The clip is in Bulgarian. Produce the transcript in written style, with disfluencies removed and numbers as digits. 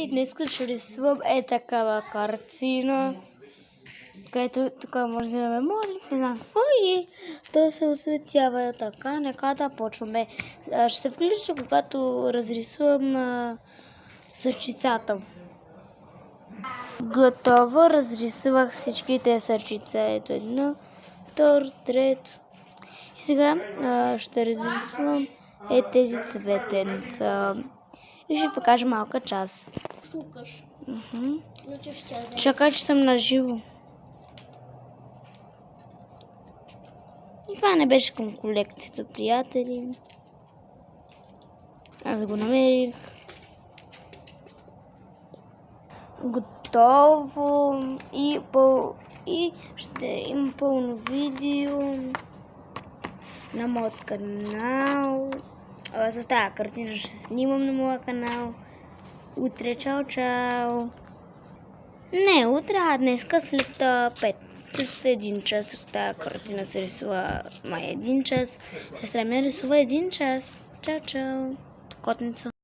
приятели, днес ще рисувам такава картина, където тук може да ме моли, не знам какво и то се осветява така. Нека да почваме. Ще се включа, когато разрисувам сърчицата. Готово, разрисувах всичките сърчица. Ето едно, второ, трето. И сега ще разрисувам тези цветенца. И ще покажа малка част. Шукаш. Чакай, че съм наживо. И това не беше към колекцията, приятели. Аз го намерих. Готово. И ще има пълно видео на моят канал. С тази картина ще снимам на моя канал. Утре, чао! Не, утре, а днеска след 5. След 1 час тази картина се рисува май 1 час. Сестра ми рисува 1 час. Чао! Котница.